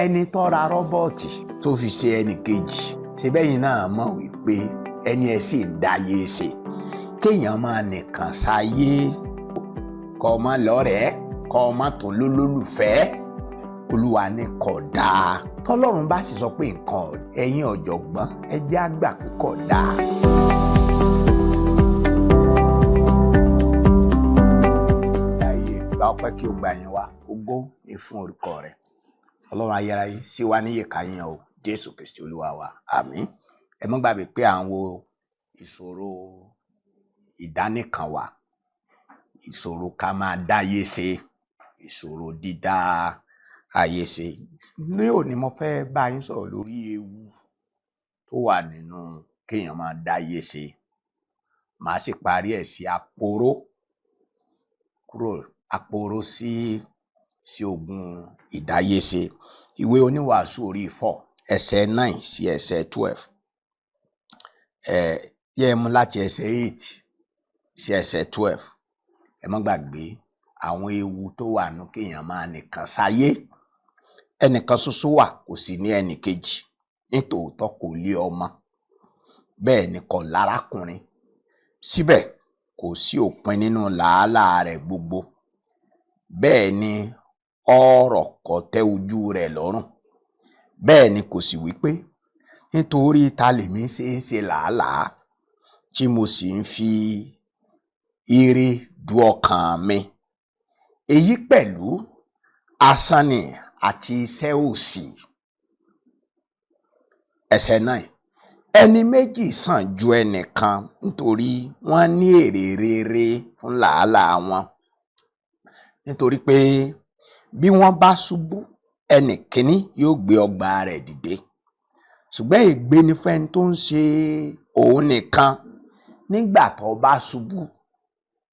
ẹni tó ra rọ́bọ̀tì tó fi ṣe ẹnì kejì ṣe bẹ́yìn náà mọ̀ wípé ẹni ẹ̀ sì ń dáyé ṣe kéèyàn máa nìkan sáyé kọ́ ọmọ lọ́rẹ̀ẹ́ kọ́ ọmọ tó lólùfẹ́ Olúwa ní kò dáa. Tọ́lọ́run bá sì sọ pé nǹkan ẹ̀yin ọ̀jọ̀gbọ́n ẹ jẹ́ á gbà pé kò dáa. Gba ọpẹ́ kí o gbà yín wá ògo ní fún orúkọ rẹ̀. Ọlọ́run ayérayé sí wa níyè káyàn o Jésù Kristi Olúwa wa àmín. Ẹ má gbàgbé pé à ń wo ìṣòro ìdánìkanwà, ìṣòro ká máa dáyé ṣe, ìṣòro dídá ayé ṣe. Ní òní mo fẹ́ bá yín sọ̀rọ̀ lórí ewu tó wà nínú kéèyàn máa dáyé ṣe. Màá sì parí ẹ̀ sí àpòró sí ogun ìdáyéṣe. Ìwé Oníwàásù orí 4 ẹsẹ̀ 9 sí ẹsẹ̀ 12. Yẹ mú láti ẹsẹ̀ 8 sí ẹsẹ̀ 12. Ẹ má gbàgbé àwọn ewu tó wà nínú kéèyàn máa nìkan sáyé. Ẹnìkan ṣoṣo wà kò sì ní ẹnì kejì. Nítòótọ́ kò lé ọmọ, bẹ́ẹ̀ ni kò lárákùnrin. Síbẹ̀ kò sí òpin nínú làálàá rẹ̀ gbogbo. Bẹ́ẹ̀ ni ọ̀rọ̀ kò tẹ́ ojú rẹ̀ lọ́rùn. Bẹ́ẹ̀ ni kò sì wípé nítorí ta lèmi ṣe ń ṣe làálàá tí mo sì ń fi ire du ọkàn mi. Èyí pẹ̀lú asán ni àti iṣẹ́ òṣì. Ẹsẹ̀ 9. Ẹni méjì sàn ju ẹnìkan nítorí wọ́n ní èrè rere fún làálàá wọn. Nítorí pé bí wọ́n bá ṣubú ẹnì kíní yóò gbé ọgbà rẹ̀ dìde. Ṣùgbọ́n ègbé ni fún ẹni tó ń ṣe òun nìkan nígbà tó bá ṣubú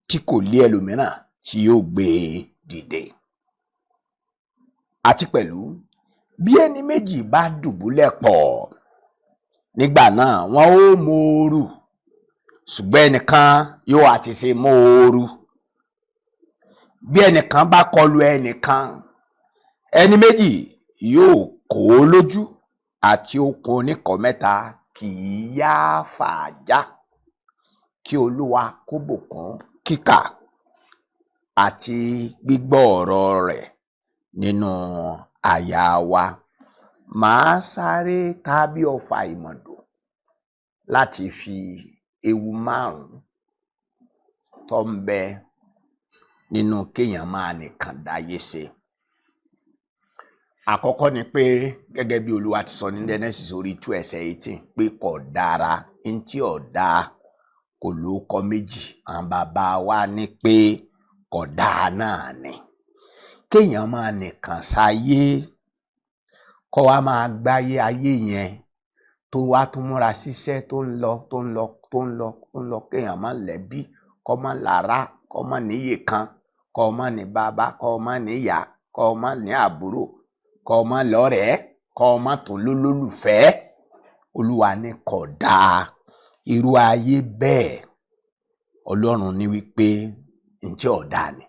tí kò lé ẹlòmíràn tí yóò gbé dìde. Àti pẹ̀lú bí ẹni méjì bá dùbúlẹ̀ pọ̀ nígbà náà wọn ó móoru, ṣùgbọ́n ẹnìkan yóò àti ṣe móoru. Bí ẹnìkan bá kọlu ẹnìkan, ẹni méjì yóò kó lójú, àti okùn oníkọ̀ mẹ́ta kì í yá fàájá. Kí Olúwa kó bùkún kíkà àti gbígbọ́ ọ̀rọ̀ rẹ̀ nínú àyà wa. Màá sáré tàbí ọfà ìmọ̀dò láti fi ewu 5 tó ń bẹ nínú kéèyàn máa nìkan dáyé ṣe. Àkọ́kọ́ ni pé gẹ́gẹ́ bí Olúwa ti sọ ní Genesis orí 2 ẹsẹ̀ 18 pé kò dára, ntí ò dáa kò lóókọ méjì. Àwọn bàbá wa ní pé kò dáa náà ni. Kéèyàn máa nìkan sáyé, kó wá máa gbáyé ayé yẹn tó wá tún múra síṣẹ́ tó ń lọ kéèyàn má lẹ́bí, kó má lára, kó má níyè kan, kó má ní bàbá, kó má níyà, kó má ní àbúrò, kó má lọ́rẹ̀ẹ́, kó má tó lólùfẹ́. Olúwa ní kò dáa. Irú ayé bẹ́ẹ̀ Ọlọ́run ní wípé ntí ọ̀dà ni.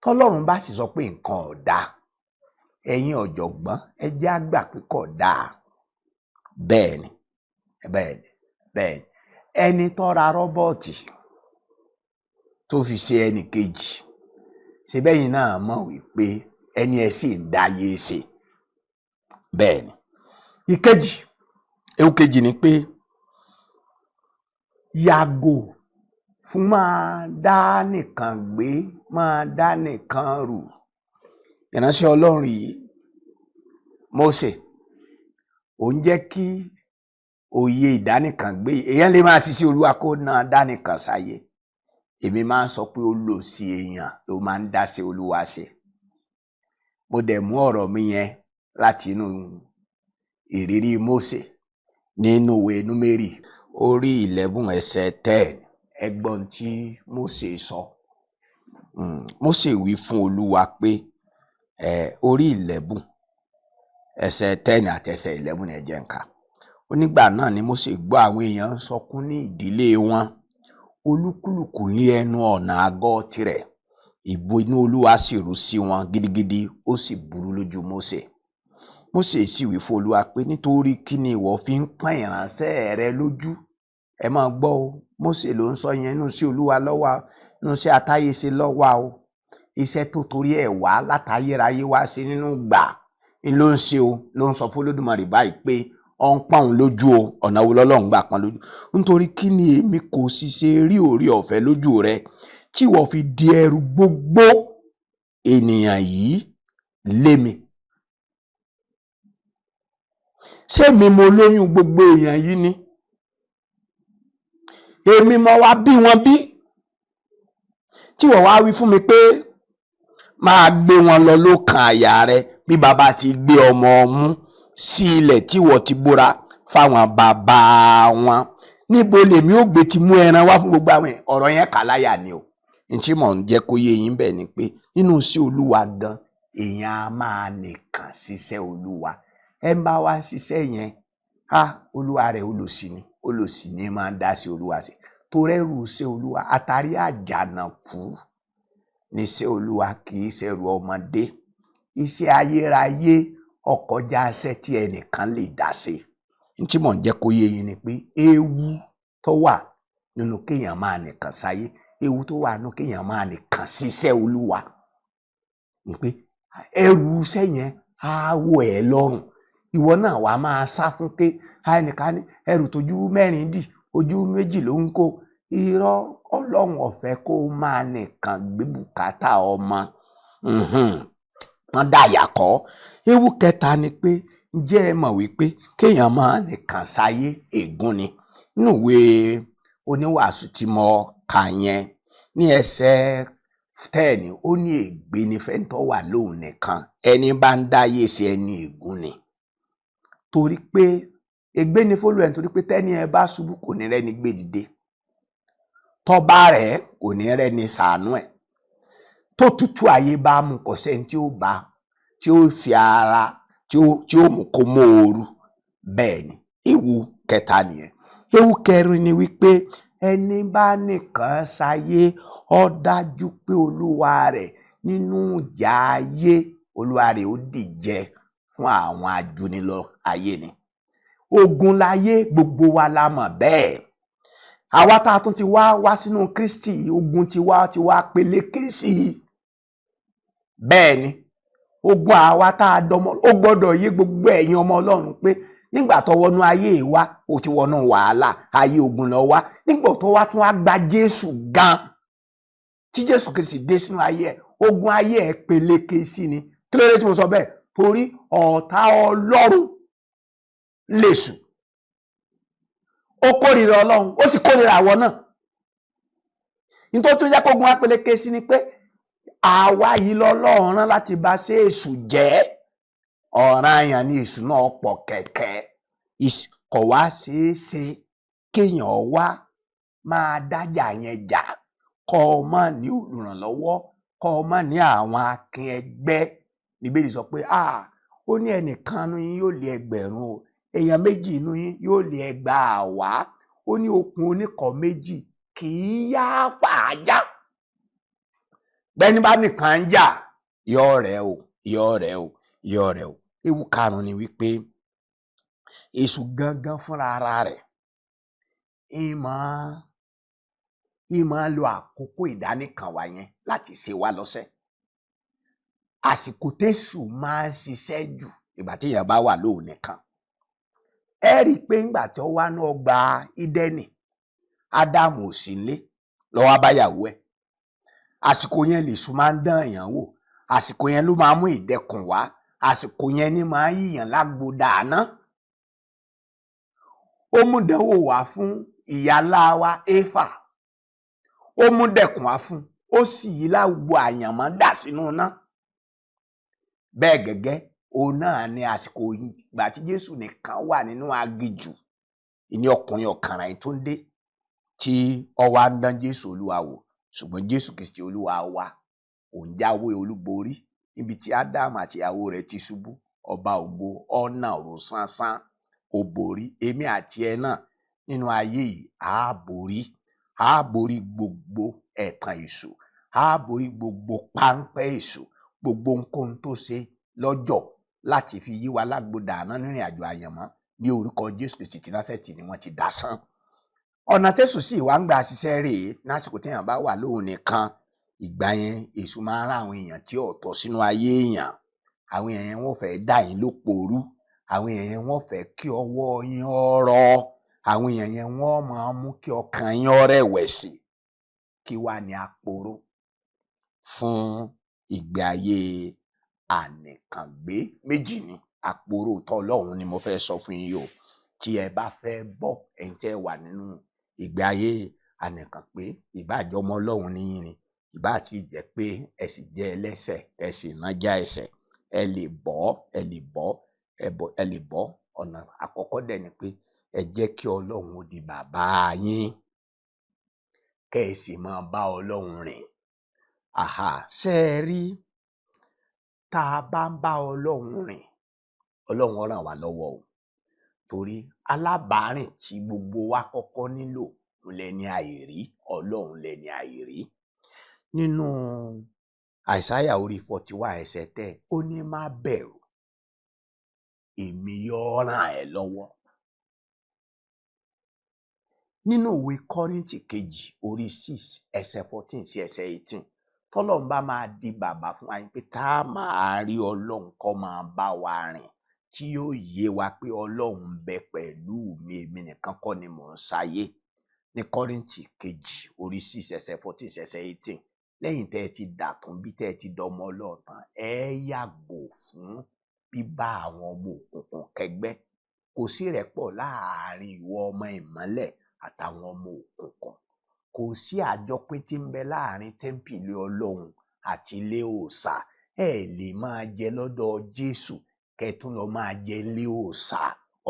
Tọ́lọ́run bá sì sọ pé nǹkan ọ̀dà, ẹ̀yin ọ̀jọ̀gbọ́n ẹ jẹ́ á gbà pé kò dáa. Bẹ́ẹ̀ ni. Ẹni tó ra rọ́bọ̀tì tó fi ṣe ẹnì kejì ṣe bẹ́yìn náà mọ̀ wípé ẹni ẹ̀ sì ń dáyé ṣe. Bẹ́ẹ̀ ni. Ewu kejì ni pé yàgò fún máa dá nìkan gbé, máa dá nìkan rù. Ìránṣẹ́ Ọlọ́run yìí Mósè, ó ń jẹ́ kí òye ìdánìkàngbé èèyàn lè máa ṣiṣẹ́ Olúwa kó náà dánìkan sáyé. Èmi máa ń sọ pé ó lò sí èèyàn ló máa ń dá sí Olúwa ṣe. Mo dẹ̀ mú ọ̀rọ̀ mi yẹn láti inú ìrírí Mósè nínú ìwé Númérì orí 11 ẹsẹ̀ 10. Ẹgbọ́n tí Mósè sọ. Mósè wí fún Olúwa pé orí 11 ẹsẹ̀ 10 àti ẹsẹ̀ 11 ẹ jẹ́ n kà. Ó nígbà náà ni Mósè gbọ́ àwọn èèyàn ń sọkún ní ìdílé wọn, olúkúlùkù ní ẹnu ọ̀nà àgọ́ tirẹ̀. Ìbínú Olúwa sì rú sí wọn gidigidi, ó sì burú lójú Mósè. Mósè sì wí fún Olúwa pé nítorí kí ni ìwọ fi ń pọ́n ìránṣẹ́ rẹ lójú? Ẹ máa gbọ́ o, Mósè ló ń sọ yẹn nínú sí Olúwa lọ́wọ́, nínú sí atáyéṣe lọ́wọ́ o. Iṣẹ́ tó torí ẹ̀ wá látayérayé wá sí nínú gbà ni ló ń ṣe o, ló ń sọ fún Olódùmarè báyìí pé ọ ń pọ́n òun lójú o. Ọ̀nà wo lọ́lọ́run gbà pọ́n lójú? Nítorí kí ni èmi kò sì ṣe rí oore ọ̀fẹ́ lójú rẹ tí ìwọ fi di ẹrù gbogbo ènìyàn yìí lé mi? Ṣé mi mo lóyún gbogbo èèyàn yìí ni? Èmi mo wá bí wọn bí, tí wọ́n wá wí fún mi pé máa gbé wọn lọ lókàn àyà rẹ bí bàbá ti gbé ọmọ ọmú sí ilẹ̀ tí wọ́n ti búra fáwọn bàbá wọn. Níbo lèmi ó gbé ti mú ẹran wá fún gbogbo àwọn ọ̀rọ̀ yẹn kà láyà ni o. Ntí mò ń jẹ́ kó yé yín bẹ́ẹ̀ ni pé nínú sí Olúwa gan èèyàn á máa nìkan ṣiṣẹ́ Olúwa. Ẹ ń bá wa ṣiṣẹ́ yẹn, Olúwa rẹ̀ olòṣì ni máa ń dá sí Olúwa sí. Torí ẹrù ṣe Olúwa àtàrí àjànàkú ní ṣe Olúwa kì í ṣẹrù ọmọdé. Iṣẹ́ ayérayé ọkọjá iṣẹ́ tí ẹnìkan lè dá sí. Ntí mò ń jẹ́ kó yé yín ni pé ewu tó wà nínú kéèyàn máa nìkan sáyé, ewu tó wà nínú kéèyàn máa nìkan ṣiṣẹ́ Olúwa ni pé ẹrù iṣẹ́ yẹn á wọ̀ ẹ́ lọ́rùn. Ìwọ náà wàá máa sá fún pé ẹnìkan ní ẹrù tójú mẹ́rin dì, ojú méjì ló ń kó. Irọ́, Ọlọ́run ò fẹ́ kó máa nìkan gbé bùkátà ọmọ. Wọ́n dàyà kọ́. Ewu kẹta ni pé ǹjẹ́ ẹ mọ̀ wípé kéèyàn máa nìkan sáyé ègún ni. Nínú ìwé Oníwàásù tí mo kà yẹn ní ẹsẹ̀ 10 ó ní ègbé ni fẹ́ni tó wà lóhùn nìkan, ẹni bá ń dáyé ṣe ẹni ègún ni. Torí pé ègbé ni fólú ẹ̀, torí pé tẹ́ni ẹ bá ṣubú kò ní rẹ́ni gbé dìde, tọ́ba rẹ̀ kò ní rẹ́ni ṣàánú ẹ̀, tó tútù ayé bá mú kò sẹ́ni tí ó bá tí ó fi ara tí ó mú kó mọ́ ooru. Bẹ́ẹ̀ ni ewu kẹta nìyẹn. Ewu kẹrin ni wípé ẹni bá nìkan sáyé ó dájú pé olúwa rẹ̀ nínú ìjà ayé olúwa rẹ̀ ó dìjẹ fún àwọn ajúnilọ ayé ni. Ogun láyé gbogbo wa la mọ̀ bẹ́ẹ̀. Àwa tá a tún ti wá sínú Kristi, ogun ti wá peléke sí i. Bẹ́ẹ̀ ni ogun àwa tá a dọmọ ó gbọ́dọ̀ yé gbogbo ẹ̀yin ọmọ Ọlọ́run pé nígbà tó wọnú ayé wa ó ti wọnú wàhálà ayé ogun lọ wá. Nígbà tó wá tún wá gba Jésù gan, tí Jésù Kristi dé sínú ayé ẹ̀, ogun ayé ẹ̀ peléke sí ni. Kí ló dé tí mo sọ bẹ́ẹ̀? Torí ọ̀tá Ọlọ́run lèṣù. Ó kórìíra Ọlọ́run, ó sì kórìíra àwọn náà. Nítorí tó jẹ́ kógun wá peléke sí ni pé àwa yìí lọ́lọ́run rán láti bá ṣe èṣù jẹ́. Ọ̀ranyàn ni èṣù náà pọ̀ kẹ̀kẹ́. Kò wá ṣeé ṣe kéèyàn wá máa dájà yẹn jà kọ́ ọ má ní olùrànlọ́wọ́, kọ́ ọ má ní àwọn akin ẹgbẹ́. Bíbélì sọ pé ó ní ẹnìkan nínú yín yóò lé ẹgbẹ̀rún o, èèyàn méjì nínú yín yóò lé ẹgbàáwá. Ó ní okùn oníkọ̀ méjì kì í yá fàájà. Bẹ́ni bá nìkan ń jà yọ rẹ̀ o. Ewu karùn-ún ni wípé èṣù gangan fúnra ara rẹ̀ ìmọ̀ lo àkókò ìdánìkanwà yẹn láti ṣe wá lọ́sẹ̀. Àsìkò tẹ́ṣù máa ń ṣiṣẹ́ jù ìgbà tí èèyàn bá wà lóhùn nìkan. Ẹ rí i pé ńgbà tí ó wá ní ọgbà Ídẹ́nì, Ádámù ò sí nílé ló wá bá ìyàwó ẹ̀. Àsìkò yẹn lèṣù máa ń dán èèyàn wò. Àsìkò yẹn ló máa mú ìdẹkùn wá. Àsìkò yẹn ni máa ń yíyàn lágbo dáná. Ó mú dánwò wá fún ìyálà wa Éfà. Ó mú dẹkùn wá fún, ó sì yí lágbo àyànmọ́ dà sínú iná. Bẹ́ẹ̀ gẹ́gẹ́ òun náà ni àsìkò ìgbà tí Jésù nìkan wà nínú aginjù ní ọkùnrin ọ̀kàrà yìí tó ń dé tí ó wá ń dán Jésù Olúwa wò. Ṣùgbọ́n Jésù Kristi Olúwa wa òun jáwé olúborí níbi tí Ádámù àti ìyàwó rẹ̀ ti ṣubú. Ọba ògo ọ̀nà rò sánsán ó borí. Èmi àti ẹ náà nínú ayé yìí á borí gbogbo ẹ̀tàn èṣù, á borí gbogbo páńpẹ́ èṣù, gbogbo nǹkan tó ṣe lọ́jọ́ láti fi yí wa lágbódà àná nírìn àjò àyànmọ́ ní orúkọ Jésù Kristi ti Násárẹ́tì ni wọ́n ti dasán. Ọ̀nà tẹ́sù sì wá ń gbà ṣiṣẹ́ rèé lásìkò téèyàn bá wà lóhun nìkan. Ìgbà yẹn èṣù máa ń rán àwọn èèyàn tí ò tọ́ sínú ayé èèyàn. Àwọn èèyàn yẹn wọ́n fẹ́ dà yín lóporú. Àwọn èèyàn yẹn wọ́n fẹ́ kí ọwọ́ yín ọ̀rọ̀. Àwọn èèyàn yẹn wọ́n máa mú kí ọkàn yín rẹ̀wẹ̀sì. Kí wá ni àpòrò fún ìgbé ayé ànìkàngbé? Méjì ni àpòrò t'Ọlọ́run ni mo fẹ́ sọ fún yín o. Tí ẹ bá fẹ́ bọ́ ẹ̀yin tẹ́ wà nínú ìgbé ayé ànìkàngbé, ìbá jọmọ Ọlọ́run ní yín ni, ìbá sì jẹ́ pé ẹ sì jẹ́ ẹlẹ́ṣẹ̀, ẹ sì nájà ẹ̀ṣẹ̀, ẹ lè bọ́. Ọ̀nà àkọ́kọ́ dẹ̀ ni pé ẹ jẹ́ kí Ọlọ́run ó di bàbá yín, kẹ́ ẹ sì máa bá Ọlọ́run rìn. Ṣé ẹ rí, tá a bá ń bá Ọlọ́run rìn, Ọlọ́run ó ràn wá lọ́wọ́ o. Torí alábàárìn tí gbogbo wa kọ́kọ́ nílò lẹni àìrí, Ọlọ́run lẹni àìrí. Nínú Àìsáyà orí 41 ẹsẹ̀ 10, ó ní má bẹ̀rù, èmi yóò ràn ẹ́ lọ́wọ́. Nínú ìwé Kọ́ríńtì kejì orí 6 ẹsẹ̀ 14 sí ẹsẹ̀ 18, tọ́lọ́run bá máa di bàbá fún wa pé tá a máa rí Ọlọ́run kó máa bá wa rìn, tí yóò yé wa pé Ọlọ́run ń bẹ pẹ̀lú mi, èmi nìkan kọ́ ni mò ń sáyé. Ní Kọ́ríńtì kejì orí 6 ẹsẹ̀ 14 sí ẹsẹ̀ 18, lẹ́yìn tẹ́ ẹ ti dàtún bí tẹ́ ẹ ti dọmọ Ọlọ́run tán, ẹ yàgò fún bíbá àwọn ọmọ òkùnkùn kẹgbẹ́. Kò sí ìrẹ́pọ̀ láàárín ìwọ ọmọ ìmọ́lẹ̀ àtàwọn ọmọ òkùnkùn. Kò sí àjọpín tí ń bẹ láàárín tẹ́ḿpìlì Ọlọ́run àti ilé òòṣà. Ẹ lè máa jẹ lọ́dọ̀ Jésù kẹ́tún lọ máa jẹ ilé òòṣà.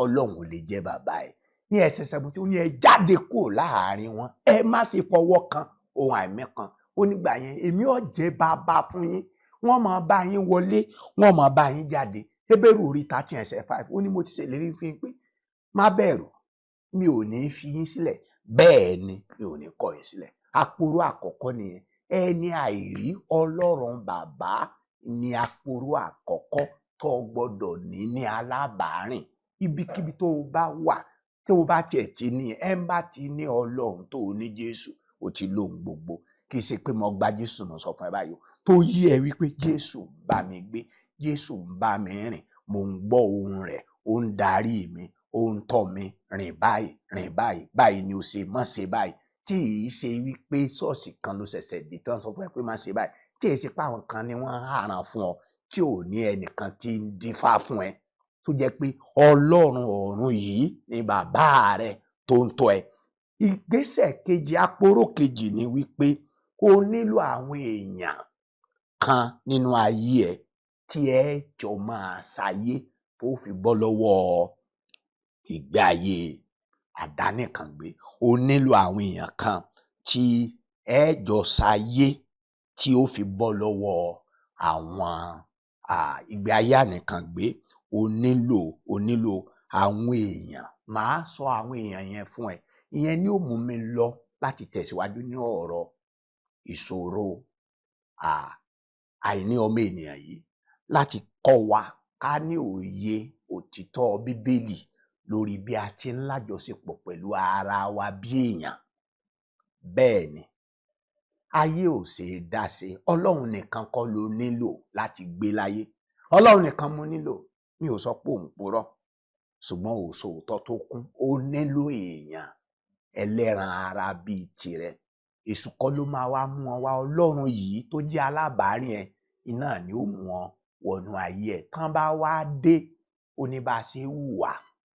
Ọlọ́run ò lè jẹ́ bàbá ẹ̀. Ní ẹsẹ̀ 17 ó ní ẹ jáde kúrò láàárín wọn, ẹ má ṣe fọwọ́ kan ohun àìmọ́ kan. Ó nígbà yẹn èmi ò jẹ́ bàbá fún yín, wọ́n máa bá yín wọlé, wọ́n máa bá yín jáde. Hébérù orí 13 ẹsẹ̀ 5 ó ní mo ti ṣèlérí fún yín pé má bẹ̀rù, mi ò ní fi yín sílẹ̀, bẹ́ẹ̀ ni mi ò ní kọ̀ yín sílẹ̀. Àpòrò àkọ́kọ́ nìyẹn. Ẹni àìrí Ọlọ́run bàbá ni àpòrò àkọ́kọ́ tó gbọ́dọ̀ ní alábàárìn. Ibikíbi tó o bá wà, tó o bá tiẹ̀ ti ní ẹ bá ti ní Ọlọ́run tó o ní Jésù, o ti lóhun gbogbo. Kì í ṣe pé mo gba Jésù mo sọ fún ẹ báyìí, tó yí ẹ wípé Jésù ń bá mi gbé, Jésù ń bá mi rìn, mò ń gbọ́ ohùn rẹ̀, ó ń darí mi, ó ń tọ́ mi, rìn báyìí, báyìí ni o ṣe, má ṣe báyìí. Tí ì ṣe wípé ṣọ́ọ̀ṣì kan ló ṣẹ̀ṣẹ̀ dé tán sọ fún ẹ pé má ṣe báyìí. Tí ì ṣe pé àwọn kan ni wọ́n hàràn fún ọ, tí ò ní ẹnìkan tí ń dífá fún ẹ, tó jẹ́ pé Ọlọ́run ọ̀run yìí ni bàbá rẹ tó ń tọ́ ẹ. Ìgbésẹ̀ kejì, àpòrò kejì ni wípé o nílò àwọn èèyàn kan nínú ayé ẹ tí ẹ jọ máa ṣayé tó fi bọ́ lọ́wọ́ ìgbé ayé àdánìkàngbé. O nílò àwọn èèyàn kan tí ẹ jọ ṣayé tí ó fi bọ́ lọ́wọ́ àwọn ìgbé ayé ànìkàngbé. O nílò àwọn èèyàn. Màá sọ àwọn èèyàn yẹn fún ẹ. Ìyẹn ni ó mú mi lọ láti tẹ̀síwájú ní ọ̀rọ̀ ìṣòro àìní ọmọ ènìyàn yìí, láti kọ́ wa ká ní òye òtítọ́ Bíbélì lórí bí a ti ń lájọṣepọ̀ pẹ̀lú ara wa bí èèyàn. Bẹ́ẹ̀ ni, ayé ò ṣe é dá ṣe. Ọlọ́run nìkan kọ́ ló nílò láti gbé láyé. Ọlọ́run nìkan mo nílò. Mi ò sọ pé òun purọ́, ṣùgbọ́n òótọ́ tó kún. Ó nílò èèyàn ẹlẹ́ran ara bíi tirẹ̀. Èṣù kọ́ ló máa wá mú wọn wá. Ọlọ́run yìí tó jẹ́ alábàárìn ẹ, iná ni ó mú wọn wọnú ayé ẹ. Tán bá wá dé, ó ní bá a ṣe hùwà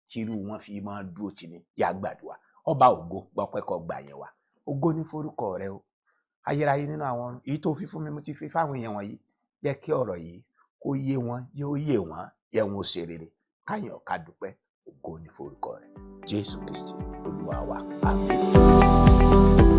tírú wọn fi máa dúró tì ní. Yá gbàdúrà. Ọba ògo, gbọpẹ́ kó gbà yẹn wá. Ògo ní forúkọ rẹ o. Ayérayé nínú àwọn èyí tó fi fún mi, mo ti fi fáwọn èèyàn wọ̀nyí. Jẹ́ kí ọ̀rọ̀ yìí kó yé wọn, yóò yé wọn, yẹ wọn ó ṣe rere. Káyàn ká dúpẹ́. Ògo ní forúkọ rẹ. Jésù Kristi Olúwa wa. Àmín.